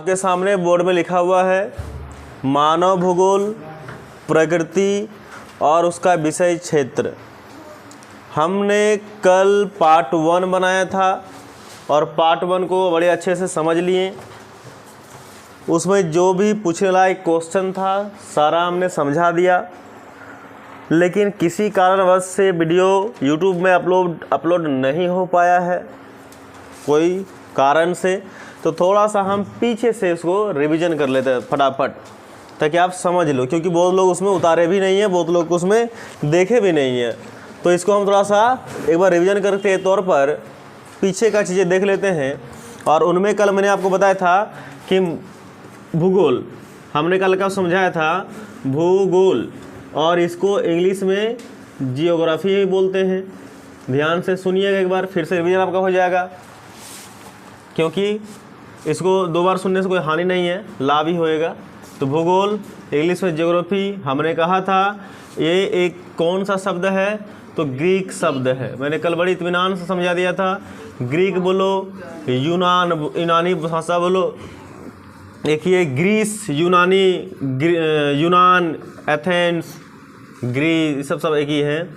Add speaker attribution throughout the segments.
Speaker 1: आपके सामने बोर्ड में लिखा हुआ है मानव भूगोल, प्रकृति और उसका विषय क्षेत्र। हमने कल पार्ट 1 बनाया था और पार्ट 1 को बड़े अच्छे से समझ लिए। उसमें जो भी पूछने लायक क्वेश्चन था सारा हमने समझा दिया, लेकिन किसी कारणवश से वीडियो यूट्यूब में अपलोड नहीं हो पाया है कोई कारण से, तो थोड़ा सा हम पीछे से इसको रिवीजन कर लेते हैं फटाफट, ताकि आप समझ लो, क्योंकि बहुत लोग उसमें उतारे भी नहीं हैं, बहुत लोग उसमें देखे भी नहीं हैं। तो इसको हम थोड़ा सा एक बार रिवीजन करके तौर पर पीछे का चीज़ें देख लेते हैं। और उनमें कल मैंने आपको बताया था कि भूगोल, हमने कल का समझाया था भूगोल, और इसको इंग्लिश में जियोग्राफी भी बोलते हैं। ध्यान से सुनिएगा, एक बार फिर से रिवीजन आपका हो जाएगा, क्योंकि इसको 2 बार सुनने से कोई हानि नहीं है, लाभ ही होएगा। तो भूगोल, इंग्लिश में जियोग्राफी, हमने कहा था ये एक कौन सा शब्द है, तो ग्रीक शब्द है। मैंने कल बड़ी इत्मीनान से समझा दिया था। ग्रीक बोलो, यूनानी भाषा बोलो, एक ये ग्रीस, यूनान, एथेंस, ग्रीस, सब एक ही है।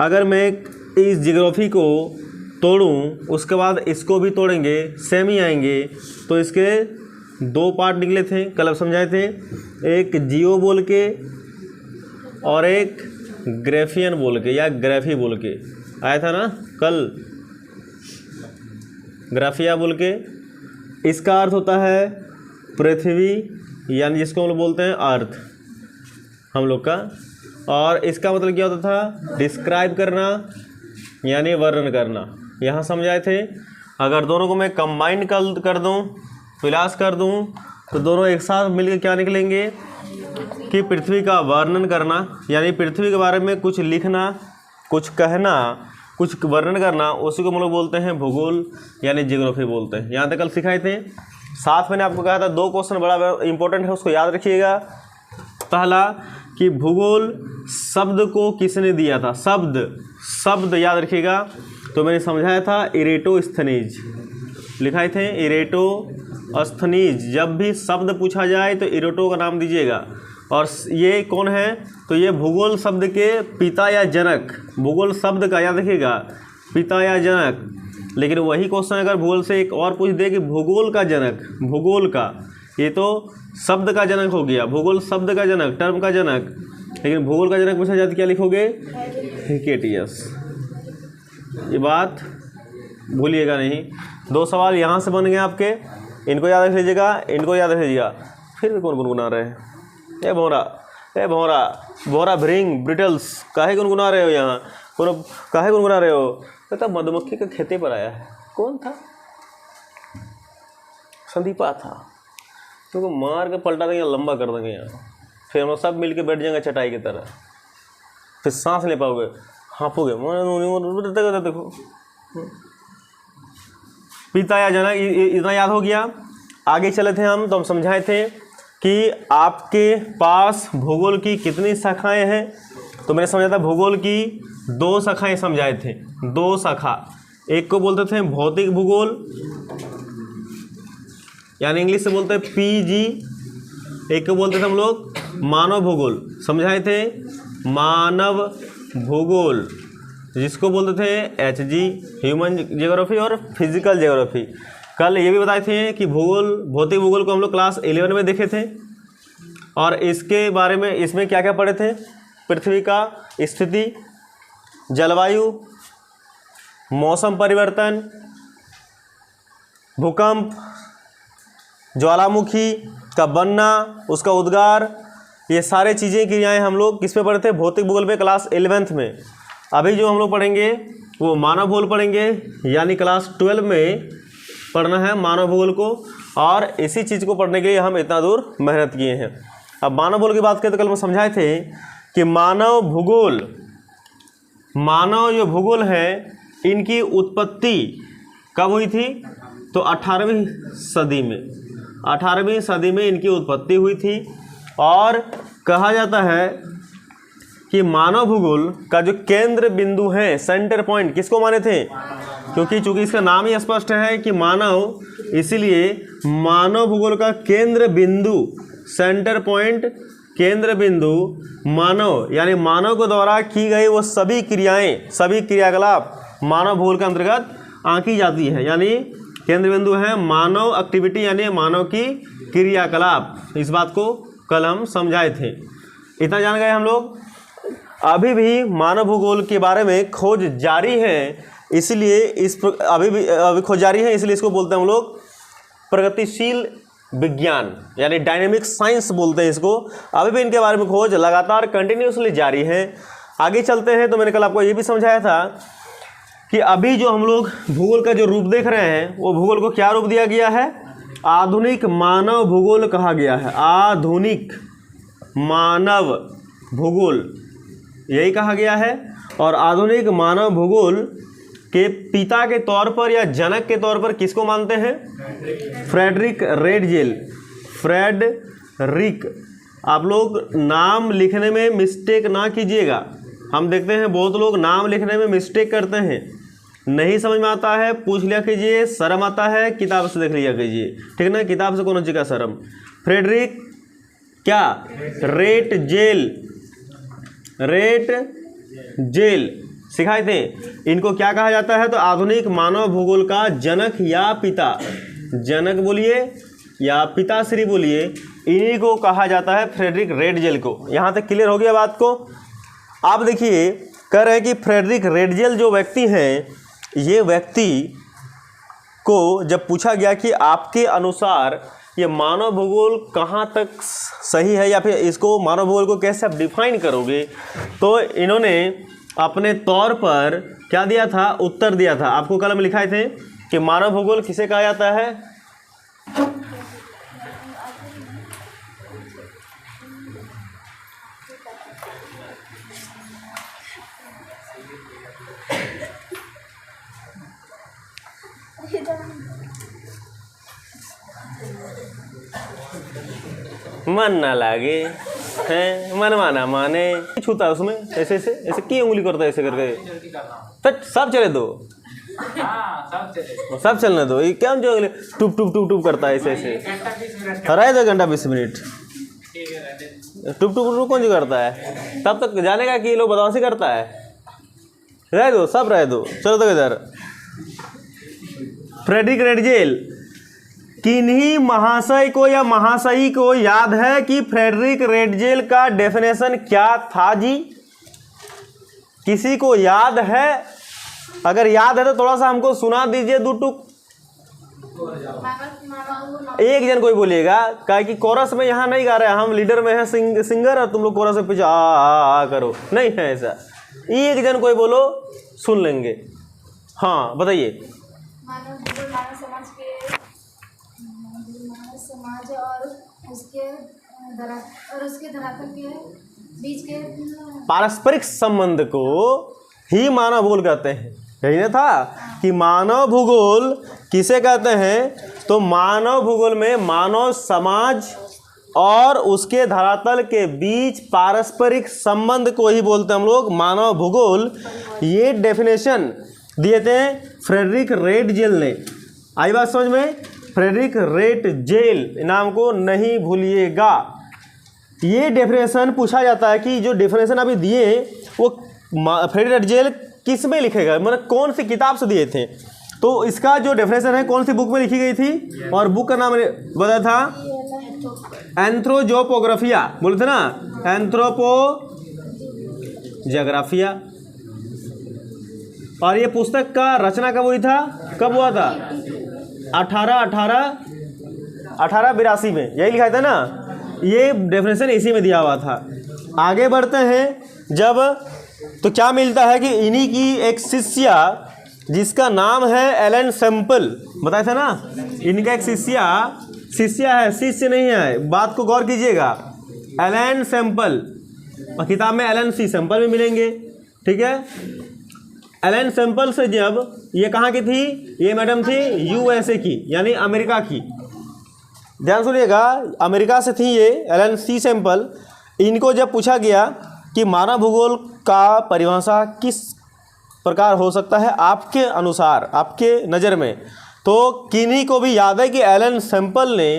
Speaker 1: अगर मैं इस जियोग्राफी को तोड़ूं, उसके बाद इसको भी तोड़ेंगे, सेम ही आएंगे। तो इसके 2 पार्ट निकले थे, कल समझाए थे, एक जियो बोल के और एक ग्राफियन बोल के या ग्राफी बोल के आया था ना कल, ग्राफिया बोल के। इसका अर्थ होता है पृथ्वी, यानी जिसको हम लोग बोलते हैं अर्थ हम लोग का, और इसका मतलब क्या होता था, डिस्क्राइब करना यानी वर्णन करना। यहाँ समझाए थे। अगर दोनों को मैं कंबाइन कर दूँ, विलास कर दूँ, तो दोनों एक साथ मिलकर क्या निकलेंगे कि पृथ्वी का वर्णन करना, यानी पृथ्वी के बारे में कुछ लिखना, कुछ कहना, कुछ वर्णन करना, उसी को हम लोग बोलते हैं भूगोल यानी जियोग्राफी बोलते हैं। यहाँ तक कल सिखाए थे। साथ मैंने आपको कहा था 2 क्वेश्चन बड़ा इंपॉर्टेंट है, उसको याद रखिएगा। पहला कि भूगोल शब्द को किसने दिया था, शब्द याद रखिएगा। तो मैंने समझाया था इरेटोस्थनीज, लिखाए थे इरेटोस्थनीज। जब भी शब्द पूछा जाए तो इरेटो का नाम दीजिएगा। और ये कौन है, तो ये भूगोल शब्द के पिता या जनक, भूगोल शब्द का याद रखिएगा, पिता या जनक। लेकिन वही क्वेश्चन अगर भूगोल से एक और पूछ दे कि भूगोल का जनक, भूगोल का, ये तो शब्द का जनक हो गया, भूगोल शब्द का जनक, टर्म का जनक, लेकिन भूगोल का जनक पूछा जाए तो क्या लिखोगे, हिकेटियस। ये बात भूलिएगा नहीं। 2 सवाल यहाँ से बन गए आपके, इनको याद रख लीजिएगा, इनको याद रख लीजिएगा। फिर भी कौन गुनगुना रहे हैं, ए भौरा भ्रिंग ब्रिटल्स, काहे गुनगुना रहे हो यहाँ, काहे गुनगुना रहे हो। तो मधुमक्खी के खेते पर आया है। कौन था, संदीपा था। तो मार के पलटा देंगे, लंबा कर देंगे यहाँ, फिर हम सब मिल के बैठ जाएंगे चटाई की तरह, फिर सांस ले पाओगे, हाँपोगे, देखो पिता या जनक, इतना याद हो गया। आगे चले थे हम, तो हम समझाए थे कि आपके पास भूगोल की कितनी शाखाएं हैं। तो मैंने समझा था भूगोल की 2 शाखाएं समझाए थे, 2 शाखा। एक को बोलते थे भौतिक भूगोल, यानी इंग्लिश से बोलते हैं पीजी। एक को बोलते थे हम लोग मानव भूगोल, समझाए थे मानव भूगोल, जिसको बोलते थे एचजी, ह्यूमन जियोग्राफी और फिजिकल जियोग्राफी। कल ये भी बताए थे कि भूगोल, भौतिक भूगोल को हम लोग क्लास 11 में देखे थे, और इसके बारे में इसमें क्या क्या पढ़े थे, पृथ्वी का स्थिति, जलवायु, मौसम परिवर्तन, भूकंप, ज्वालामुखी का बनना, उसका उद्गार, ये सारे चीज़ें क्रियाएं हम लोग किस पे पढ़े थे, भौतिक भूगोल पे, क्लास 11th में। अभी जो हम लोग पढ़ेंगे वो मानव भूगोल पढ़ेंगे, यानी क्लास 12 में पढ़ना है मानव भूगोल को, और इसी चीज़ को पढ़ने के लिए हम इतना दूर मेहनत किए हैं। अब मानव भूगोल की बात करें तो कल मैं समझाए थे कि मानव भूगोल, मानव जो भूगोल है, इनकी उत्पत्ति कब हुई थी, तो 18वीं सदी में, 18वीं सदी में इनकी उत्पत्ति हुई थी। और कहा जाता है कि मानव भूगोल का जो केंद्र बिंदु है, सेंटर पॉइंट, किसको माने थे, क्योंकि चूंकि इसका नाम ही स्पष्ट है कि मानव, इसीलिए मानव भूगोल का केंद्र बिंदु, सेंटर पॉइंट, केंद्र बिंदु मानव, यानी मानव के द्वारा की गई वो सभी क्रियाएं, सभी क्रियाकलाप मानव भूगोल के अंतर्गत आंकी जाती है। यानी केंद्र बिंदु है मानव एक्टिविटी, यानी मानव की क्रियाकलाप। इस बात को कल हम समझाए थे। इतना जान गए हम लोग। अभी भी मानव भूगोल के बारे में खोज जारी है, इसलिए अभी खोज जारी है, इसलिए इसको बोलते हैं हम लोग प्रगतिशील विज्ञान, यानी डायनेमिक साइंस बोलते हैं इसको। अभी भी इनके बारे में खोज लगातार कंटिन्यूसली जारी है। आगे चलते हैं। तो मैंने कल आपको ये भी समझाया था कि अभी जो हम लोग भूगोल का जो रूप देख रहे हैं, वो भूगोल को क्या रूप दिया गया है? आधुनिक मानव भूगोल कहा गया है। आधुनिक मानव भूगोल यही कहा गया है। और आधुनिक मानव भूगोल के पिता के तौर पर या जनक के तौर पर किसको मानते हैं? Frederick Ratzel. फ्रेडरिक, आप लोग नाम लिखने में मिस्टेक ना कीजिएगा। हम देखते हैं बहुत लोग नाम लिखने में मिस्टेक करते हैं, नहीं समझ में आता है, पूछ लिया कीजिए, शर्म आता है किताब से देख लिया कीजिए, ठीक ना। किताब से कौन सी का शर्म। फ्रेडरिक क्या? रेडजेल। रेडजेल सिखाए थे। इनको क्या कहा जाता है? तो आधुनिक मानव भूगोल का जनक या पिता, जनक बोलिए या पिताश्री बोलिए, इन्हीं को कहा जाता है फ्रेडरिक रेडजेल को। यहाँ तक क्लियर हो गया बात को। आप देखिए कह रहे हैं कि फ्रेडरिक रेडजेल जो व्यक्ति हैं, ये व्यक्ति को जब पूछा गया कि आपके अनुसार ये मानव भूगोल कहाँ तक सही है, या फिर इसको मानव भूगोल को कैसे आप डिफाइन करोगे, तो इन्होंने अपने तौर पर क्या दिया था? उत्तर दिया था। आपको कल में लिखाए थे कि मानव भूगोल किसे कहा जाता है? मन ना लागे हैं, मनवा ना माने, छूता उसमें ऐसे ऐसे ऐसे की उंगली करता है ऐसे करके। तो सब चले दो, सब चलने दो। ये क्या जो टूप टूप टूप टूप करता है ऐसे ऐसे। रहे 2 घंटा 20 मिनट टूप टूप टूप कौन जो करता है? तब तक जानेगा कि ये लोग बदमाशी करता है। रह दो, सब रह दो। चलो तो इधर फ्रेडरिक रेडजेल, किन्हीं महाशय को या महाशयी को याद है कि फ्रेडरिक रेडजेल का डेफिनेशन क्या था जी? किसी को याद है? अगर याद है तो थोड़ा सा हमको सुना दीजिए 2 टुक। एक जन कोई बोलिएगा, क्या कि कोरस में यहाँ नहीं गा रहे हैं, हम लीडर में है सिंगर, और तुम लोग कोरस में पीछे आ करो, नहीं है ऐसा। एक जन कोई बोलो, सुन लेंगे। हाँ बताइए।
Speaker 2: समाज और उसके धरातल के बीच के
Speaker 1: पारस्परिक संबंध को ही मानव भूगोल कहते हैं। यही ना था कि मानव भूगोल किसे कहते हैं? तो मानव भूगोल में मानव समाज और उसके धरातल के बीच पारस्परिक संबंध को ही बोलते हैं हम लोग मानव भूगोल। ये डेफिनेशन दिए थे फ्रेडरिक रेडजेल ने। आई बात समझ में? फ्रेडरिक रेडजेल नाम को नहीं भूलिएगा। ये डेफिनेशन पूछा जाता है कि जो डेफिनेशन अभी दिए वो फ्रेडरिक रेडजेल किस में लिखेगा, मतलब कौन सी किताब से दिए थे। तो इसका जो डेफिनेशन है कौन सी बुक में लिखी गई थी, और बुक का नाम बताया था एंथ्रोजोपोग्राफिया, बोले थे ना, एंथ्रोपोजोग्राफिया। और ये पुस्तक का रचना कब हुई था, कब हुआ था? 1882 में, यही लिखा था ना। ये डेफिनेशन इसी में दिया हुआ था। आगे बढ़ते हैं जब, तो क्या मिलता है कि इन्हीं की एक शिष्या जिसका नाम है एलन सैम्पल, बताया था ना, इनका एक शिष्या है, शिष्य नहीं है, बात को गौर कीजिएगा। एलन सैम्पल, और किताब में एलन सी सैम्पल भी मिलेंगे, ठीक है। एलन सैम्पल से जब, ये कहाँ की थी? ये मैडम थी यूएसए की, यानी अमेरिका की। ध्यान सुनिएगा, अमेरिका से थी ये एलन सी सैम्पल। इनको जब पूछा गया कि मानव भूगोल का परिभाषा किस प्रकार हो सकता है आपके अनुसार, आपके नज़र में। तो किन्हीं को भी याद है कि एलन सैम्पल ने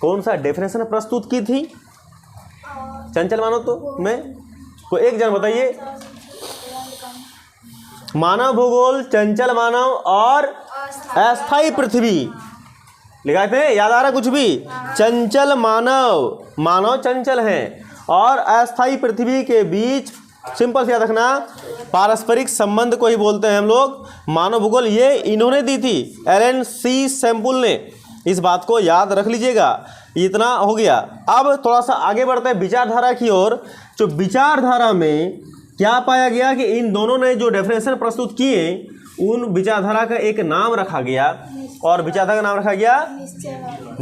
Speaker 1: कौन सा डेफिनेशन प्रस्तुत की थी चंचल मानव तो में? कोई एक जन बताइए। मानव भूगोल, चंचल मानव और अस्थायी पृथ्वी लिखाए थे, याद आ रहा कुछ भी? चंचल मानव, मानव चंचल हैं, और अस्थायी पृथ्वी के बीच सिंपल से याद रखना पारस्परिक संबंध को ही बोलते हैं हम लोग मानव भूगोल। ये इन्होंने दी थी, एलन सी सैम्पल ने। इस बात को याद रख लीजिएगा। इतना हो गया। अब थोड़ा सा आगे बढ़ते हैं विचारधारा की ओर। जो विचारधारा में क्या पाया गया कि इन दोनों ने जो डेफिनेशन प्रस्तुत किए उन विचारधारा का एक नाम रखा गया, और विचारधारा का नाम रखा गया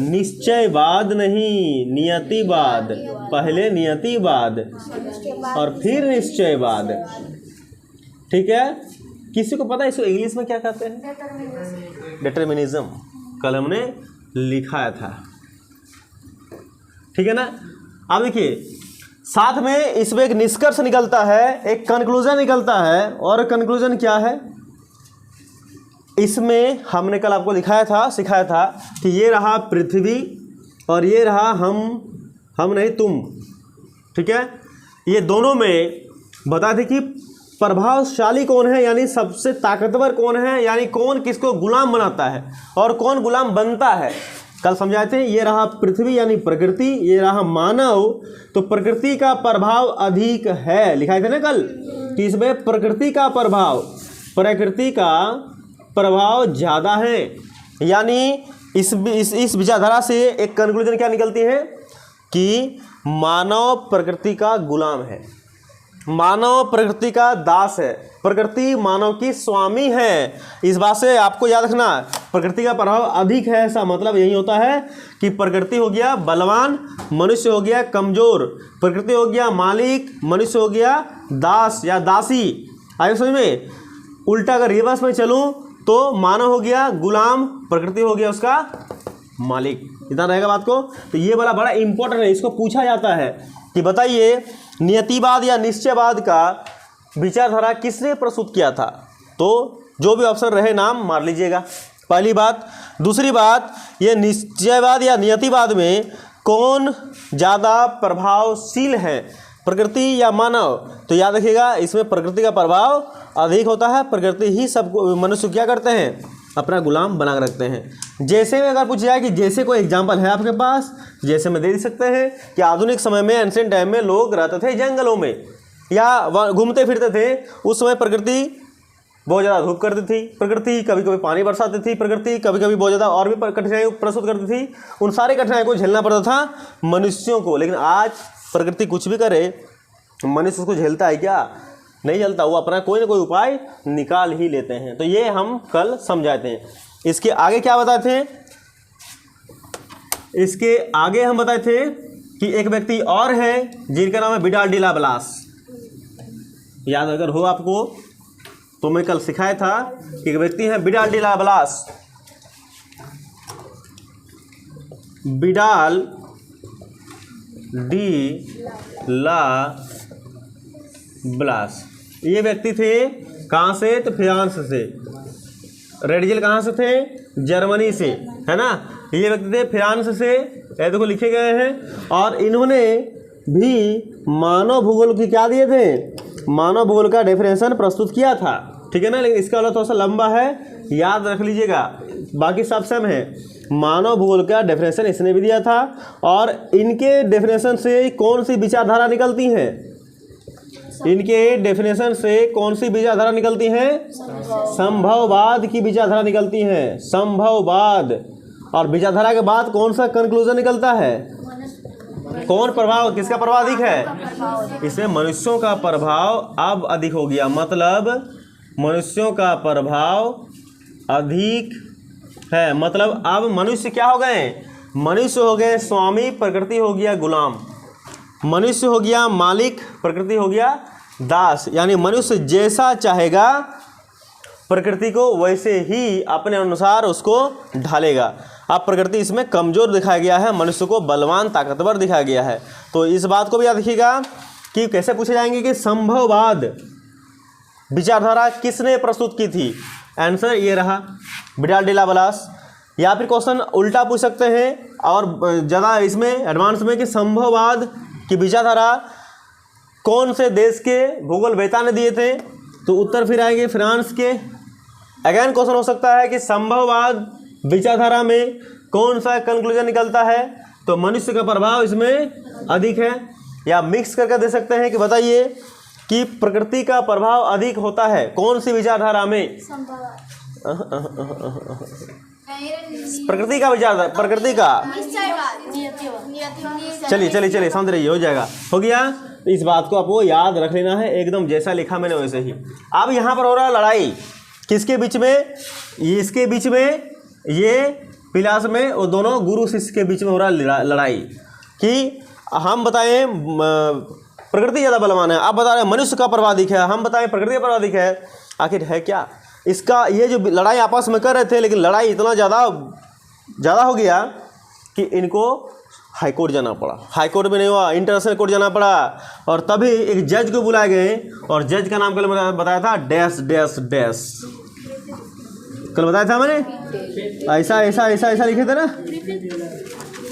Speaker 1: निश्चयवाद नहीं, नियतिवाद। पहले नियतिवाद और फिर निश्चयवाद। ठीक है, किसी को पता है इसको इंग्लिश में क्या कहते हैं? डिटर्मिनिज्म। कल हमने लिखाया था, ठीक है ना। अब देखिए साथ में इसमें एक निष्कर्ष निकलता है, एक कंक्लूजन निकलता है। और कंक्लूजन क्या है? इसमें हमने कल आपको सिखाया था कि ये रहा पृथ्वी और ये रहा हम नहीं तुम। ठीक है, ये दोनों में बता दें कि प्रभावशाली कौन है, यानी सबसे ताकतवर कौन है, यानी कौन किसको गुलाम बनाता है और कौन गुलाम बनता है। कल समझाए थे। ये रहा पृथ्वी यानी प्रकृति, ये रहा मानव। तो प्रकृति का प्रभाव अधिक है, लिखाए थे ना कल कि इसमें प्रकृति का प्रभाव ज़्यादा है। यानी इस विचारधारा से एक कंक्लूजन क्या निकलती है कि मानव प्रकृति का गुलाम है, मानव प्रकृति का दास है, प्रकृति मानव की स्वामी है। इस बात से आपको याद रखना प्रकृति का प्रभाव अधिक है। ऐसा मतलब यही होता है कि प्रकृति हो गया बलवान, मनुष्य हो गया कमजोर। प्रकृति हो गया मालिक, मनुष्य हो गया दास या दासी। आगे समझ में? उल्टा अगर रिवर्स में चलूं तो मानव हो गया गुलाम, प्रकृति हो गया उसका मालिक। इतना रहेगा बात को। तो ये वाला बड़ा इंपॉर्टेंट है, इसको पूछा जाता है कि बताइए नियतिवाद या निश्चयवाद का विचारधारा किसने प्रस्तुत किया था? तो जो भी ऑप्शन रहे नाम मार लीजिएगा, पहली बात। दूसरी बात, ये निश्चयवाद या नियतिवाद में कौन ज़्यादा प्रभावशील है, प्रकृति या मानव? तो याद रखिएगा इसमें प्रकृति का प्रभाव अधिक होता है। प्रकृति ही सब मनुष्य क्या करते हैं? अपना गुलाम बना कर रखते हैं। जैसे में अगर पूछा जाए कि जैसे कोई एग्जाम्पल है आपके पास, जैसे में दे सकते हैं कि आधुनिक समय में एंशिएंट टाइम में लोग रहते थे जंगलों में या घूमते फिरते थे। उस समय प्रकृति बहुत ज़्यादा धूप करती थी, प्रकृति कभी कभी पानी बरसाती थी, प्रकृति कभी कभी बहुत ज़्यादा और भी कठिनाई प्रस्तुत करती थी। उन सारी कठिनाई को झेलना पड़ता था मनुष्यों को। लेकिन आज प्रकृति कुछ भी करे, मनुष्य उसको झेलता है क्या? नहीं झेलता। वो अपना कोई ना कोई उपाय निकाल ही लेते हैं। तो ये हम कल समझाते हैं। इसके आगे क्या बताए थे? इसके आगे हम बताए थे कि एक व्यक्ति और है जिनका नाम है विडाल डी ला ब्लास। याद अगर हो आपको तो मैं कल सिखाया था कि एक व्यक्ति है विडाल डी ला ब्लास। विडाल डी ला ब्लास ये व्यक्ति थे कहाँ से? तो फ्रांस से। रेडियल कहाँ से थे? जर्मनी से, है ना। ये व्यक्ति थे फ्रांस से, ये देखो लिखे गए हैं। और इन्होंने भी मानव भूगोल की क्या दिए थे? मानव भूगोल का डेफिनेशन प्रस्तुत किया था, ठीक है ना। लेकिन इसका वाला थोड़ा सा लंबा है, याद रख लीजिएगा, बाकी सब सेम है। मानव भूगोल का डेफिनेशन इसने भी दिया था। और इनके डेफिनेशन से कौन सी विचारधारा निकलती है? इनके डेफिनेशन से कौन सी विचारधारा निकलती है? संभववाद की विचारधारा निकलती है, संभववाद। और विचारधारा के बाद कौन सा कंक्लूजन निकलता है? कौन प्रभाव, किसका प्रभाव अधिक है? इसमें मनुष्यों का प्रभाव अब अधिक हो गया। मतलब मनुष्यों का प्रभाव अधिक है, मतलब अब मनुष्य क्या हो गए? मनुष्य हो गए स्वामी, प्रकृति हो गया गुलाम। मनुष्य हो गया मालिक, प्रकृति हो गया दास। यानी मनुष्य जैसा चाहेगा प्रकृति को वैसे ही अपने अनुसार उसको ढालेगा। अब प्रकृति इसमें कमज़ोर दिखाया गया है, मनुष्य को बलवान ताकतवर दिखाया गया है। तो इस बात को भी याद रखिएगा कि कैसे पूछे जाएंगे कि संभववाद विचारधारा किसने प्रस्तुत की थी? आंसर ये रहा, विडाल डिला बलास। या फिर क्वेश्चन उल्टा पूछ सकते हैं और ज़्यादा इसमें एडवांस में कि संभववाद की विचारधारा कौन से देश के भूगोलवेता ने दिए थे? तो उत्तर फिर आएंगे फ्रांस के। अगेन क्वेश्चन हो सकता है कि संभववाद विचारधारा में कौन सा कंक्लूजन निकलता है? तो मनुष्य का प्रभाव इसमें अधिक है। या मिक्स करके दे सकते हैं कि बताइए कि प्रकृति का प्रभाव अधिक होता है कौन सी विचारधारा में? प्रकृति का विचारधारा, प्रकृति का। चलिए समझ रहिए, हो जाएगा, हो गया। इस बात को आपको याद रख लेना है, एकदम जैसा लिखा मैंने वैसे ही। अब यहाँ पर हो रहा है लड़ाई किसके बीच में? इसके बीच में, ये पिलास में, और दोनों गुरु शिष्य के बीच में हो रहा है लड़ाई कि हम बताएं प्रकृति ज़्यादा बलवान है, आप बता रहे हैं मनुष्य का प्रभाव अधिक है, हम बताएं प्रकृति का प्रभाव अधिक है। आखिर है क्या इसका? ये जो लड़ाई आपस में कर रहे थे, लेकिन लड़ाई इतना ज़्यादा हो गया कि इनको हाई कोर्ट जाना पड़ा। हाई कोर्ट में नहीं हुआ, इंटरनेशनल कोर्ट जाना पड़ा। और तभी एक जज को बुलाए गए, और जज का नाम कल बताया था डैश डैश डैश, कल बताया था मैंने, ऐसा ऐसा ऐसा ऐसा लिखे थे ना।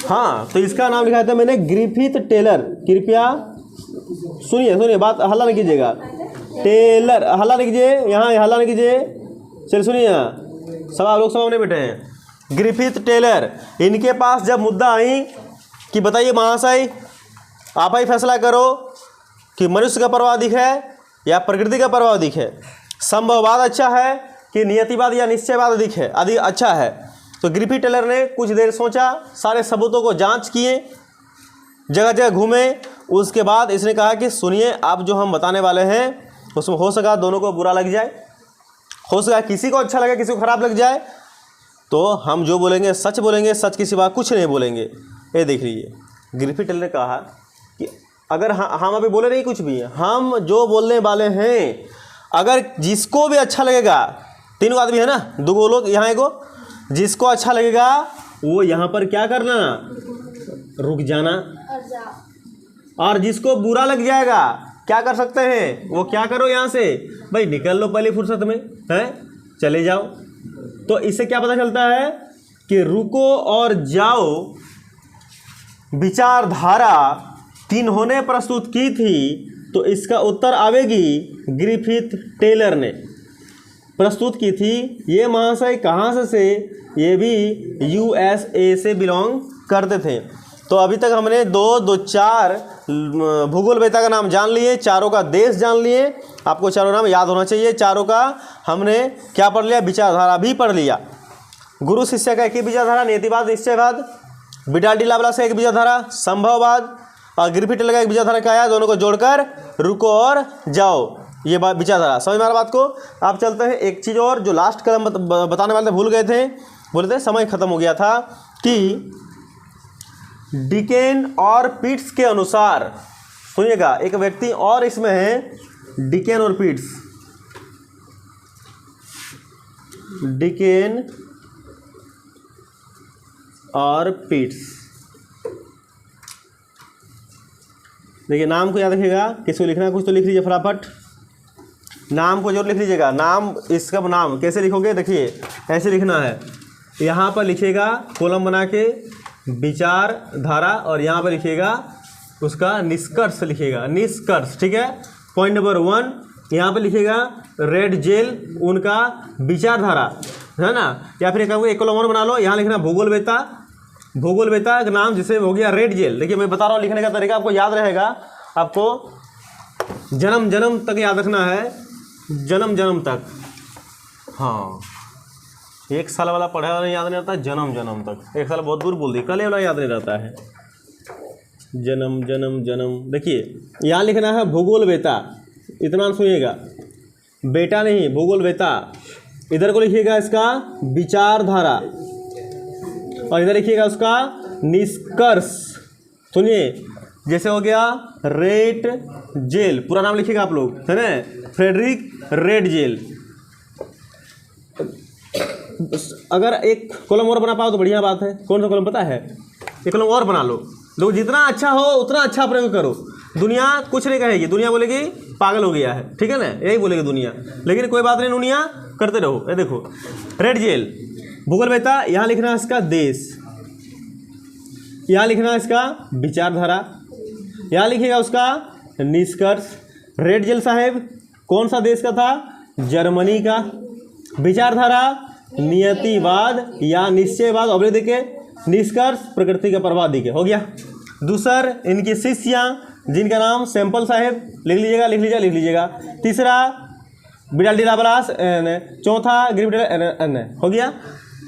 Speaker 1: हाँ, तो इसका नाम लिखा था मैंने ग्रिफिथ टेलर। कृपया सुनिए, बात हल्ला नहीं कीजिएगा। टेलर, हल्ला नहीं कीजिए, यहाँ हल्ला नहीं कीजिए। चलिए सुनिए, सब आप लोग सब नहीं बैठे हैं। ग्रिफिथ टेलर, इनके पास जब मुद्दा आई कि बताइए महाशय, आप ही फैसला करो कि मनुष्य का प्रभाव अधिक है या प्रकृति का प्रभाव अधिक है, संभववाद अच्छा है कि नियतिवाद या निश्चयवाद अधिक है, अधिक अच्छा है। तो ग्रिफिथ टेलर ने कुछ देर सोचा, सारे सबूतों को जांच किए, जगह जगह घूमे। उसके बाद इसने कहा कि सुनिए, आप जो हम बताने वाले हैं उसमें हो सका दोनों को बुरा लग जाए, हो सका किसी को अच्छा लगे किसी को खराब लग जाए, तो हम जो बोलेंगे सच बोलेंगे, सच के सिवा कुछ नहीं बोलेंगे। ये देख लीजिए, ग्रिफिथ टेलर ने कहा कि अगर हम अभी बोले नहीं कुछ भी, हम जो बोलने वाले हैं अगर जिसको भी अच्छा लगेगा, तीनों आदमी है ना, दो लोग यहाँ, एगो, जिसको अच्छा लगेगा वो यहाँ पर क्या करना, रुक जाना, और जिसको बुरा लग जाएगा क्या कर सकते हैं, वो क्या करो यहाँ से, भाई निकल लो पहले फुर्सत में, हैं, चले जाओ। तो इससे क्या पता चलता है कि रुको और जाओ विचारधारा किन्होंने प्रस्तुत की थी? तो इसका उत्तर आवेगी ग्रिफिथ टेलर ने प्रस्तुत की थी। ये महाशय कहाँ से? ये भी USA से बिलोंग करते थे। तो अभी तक हमने दो चार भूगोलवेता का नाम जान लिए, चारों का देश जान लिए। आपको चारों नाम याद होना चाहिए। चारों का हमने क्या पढ़ लिया? विचारधारा भी पढ़ लिया। गुरु शिष्य का एक ही विचारधारा, नियतिवाद निश्चयवाद। विडाल डी लाबलास का एक विचारधारा संभववाद, और ग्रिफिथ टेलर का एक विचारधारा क्या है? दोनों को जोड़कर रुको और जाओ, ये बात विचारधारा। समझ में आ रहा बात को? आप चलते हैं एक चीज़ और, जो लास्ट कदम बताने वाले थे, भूल गए थे, बोले थे समय खत्म हो गया था, कि डिकेन और पीट्स के अनुसार, सुनिएगा, एक व्यक्ति और इसमें है, डिकेन और पीट्स। डिकेन और पीट्स, देखिए नाम को याद रखिएगा, किसको लिखना है कुछ तो लिख लीजिए फटाफट, नाम को जरूर लिख लीजिएगा। नाम, इसका नाम कैसे लिखोगे? देखिए ऐसे लिखना है, यहाँ पर लिखिएगा कॉलम बना के विचारधारा, और यहाँ पर लिखिएगा उसका निष्कर्ष, लिखिएगा निष्कर्ष, ठीक है। पॉइंट नंबर 1 यहाँ पर लिखिएगा रेड जेल, उनका विचारधारा, है ना। या फिर एक कॉलम और बना लो, यहाँ लिखना भूगोलवेता, भूगोलवेता का नाम जैसे हो गया रेड जेल। देखिए मैं बता रहा हूँ, लिखने का तरीका आपको याद रहेगा, आपको जन्म जन्म तक याद रखना है, जन्म जन्म तक। हाँ, एक साल वाला पढ़ा वाला याद नहीं रहता, जन्म जन्म तक। एक साल बहुत दूर बोल दी, कल वाला याद नहीं रहता है, जन्म जन्म जन्म। देखिए यहाँ लिखना है भूगोलवेता, इतना सुनिएगा, बेटा नहीं, भूगोलवेता। इधर को लिखिएगा इसका विचारधारा, और इधर लिखिएगा उसका निष्कर्ष। सुनिए, जैसे हो गया रेड जेल, पूरा नाम लिखिएगा आप लोग, है ना, फ्रेडरिक रेड जेल। अगर एक कॉलम और बना पाओ तो बढ़िया बात है। कौन सा कॉलम पता है? एक कॉलम और बना लो, लोग जितना अच्छा हो उतना अच्छा प्रयोग करो। दुनिया कुछ नहीं कहेगी, दुनिया बोलेगी पागल हो गया है, ठीक है ना, यही बोलेगी दुनिया। लेकिन कोई बात नहीं, दुनिया करते रहो। ये देखो रेड जेल, भूगोल बेटा यहाँ लिखना है इसका देश, यहाँ लिखना है इसका विचारधारा, यहाँ लिखिएगा उसका निष्कर्ष। रेड जेल साहेब कौन सा देश का था? जर्मनी का। विचारधारा नियतिवाद या निश्चयवाद, और देखे निष्कर्ष प्रकृति का प्रभाव दिखे, हो गया। दूसर इनकी शिष्या जिनका नाम सैंपल साहेब, लिख लीजिएगा लिख लीजिएगा लिख लीजिएगा। तीसरा बिडाल्डी लाबलास, चौथा ग्रिविड, हो गया,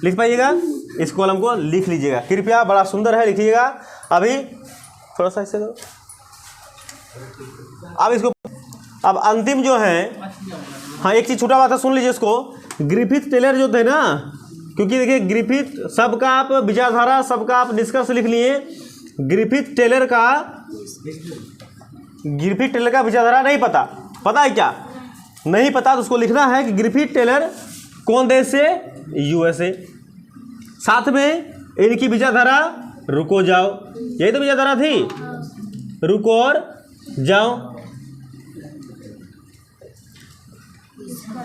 Speaker 1: लिख पाइएगा। इस कॉलम को लिख लीजिएगा कृपया, बड़ा सुंदर है, लिखिएगा। अभी थोड़ा सा इससे करो। अब इसको, अब अंतिम जो है, हाँ एक चीज़ छोटा बात है, सुन लीजिए इसको। ग्रिफिथ टेलर जो थे ना, क्योंकि देखिए ग्रिफिथ सबका आप विचारधारा, सबका आप निष्कर्ष लिख लिए, ग्रिफिथ टेलर का विचारधारा नहीं पता, पता है क्या? नहीं पता, तो उसको लिखना है कि ग्रिफिथ टेलर कौन देश से? यूएसए। साथ में इनकी विचारधारा रुको जाओ, यही तो विचारधारा थी, रुको और जाओ,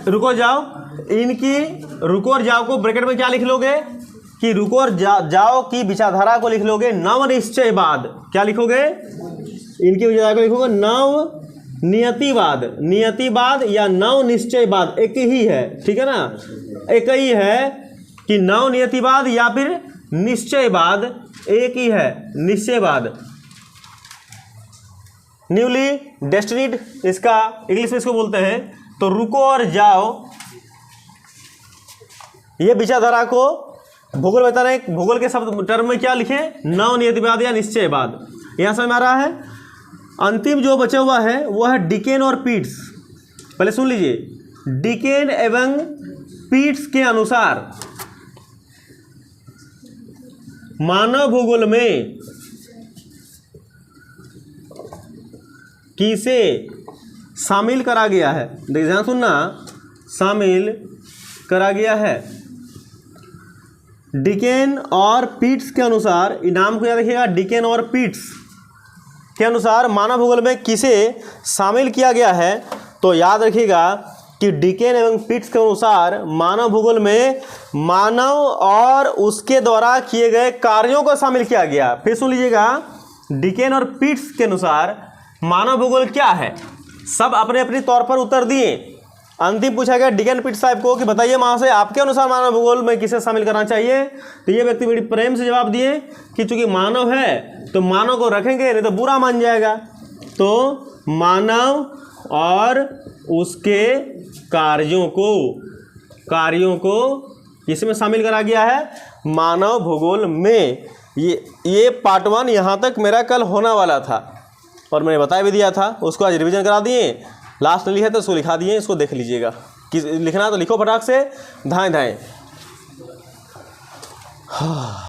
Speaker 1: रुको जाओ। इनकी रुको और जाओ को ब्रैकेट में क्या लिख लोगे कि रुको और जाओ की विचारधारा को लिख लोगे नवनिश्चयवाद। क्या लिखोगे? इनकी विचारधारा को लिखोगे नव नियतिवाद, नियतिवाद या नव निश्चयवाद एक ही है, ठीक है ना, एक ही है कि नव नियतिवाद या फिर निश्चयवाद, एक ही है, निश्चयवाद। न्यूली डेस्टिनीड इसका इंग्लिश में इसको बोलते हैं। तो रुको और जाओ, ये विचारधारा को भूगोल बता रहे हैं, भूगोल के शब्द टर्म में क्या लिखे? नव नियतिवाद या निश्चयवाद। यहाँ समझ में आ रहा है। अंतिम जो बचा हुआ है वो है डिकेन और पीट्स। पहले सुन लीजिए, डिकेन एवं पीट्स के अनुसार मानव भूगोल में किसे शामिल करा गया है? देखिए ध्यान सुनना, शामिल करा गया है। डिकेन और पीट्स के अनुसार, इनाम को याद रखिएगा, डिकेन और पीट्स के अनुसार मानव भूगोल में किसे शामिल किया गया है? तो याद रखिएगा कि डिकेन एवं पीट्स के अनुसार मानव भूगोल में मानव और उसके द्वारा किए गए कार्यों को शामिल किया गया। फिर सुन लीजिएगा, डिकेन और पीट्स के अनुसार मानव भूगोल क्या है? सब अपने अपने तौर पर उत्तर दिए। अंतिम पूछा गया डिकेन पीट्स साहब को कि बताइए वहाँ से आपके अनुसार मानव भूगोल में किसे शामिल करना चाहिए? तो ये व्यक्ति बड़ी प्रेम से जवाब दिए कि चूंकि मानव है तो मानव को रखेंगे, नहीं तो बुरा मान जाएगा। तो मानव और उसके कार्यों को इसमें शामिल करा गया है मानव भूगोल में। ये पार्ट 1 यहाँ तक मेरा कल होने वाला था और मैंने बता भी दिया था, उसको आज रिवीजन करा दिए। लास्ट में लिखा तो उसको लिखा दिए, इसको देख लीजिएगा कि लिखना तो लिखो फटाक से, धाएं धाएं।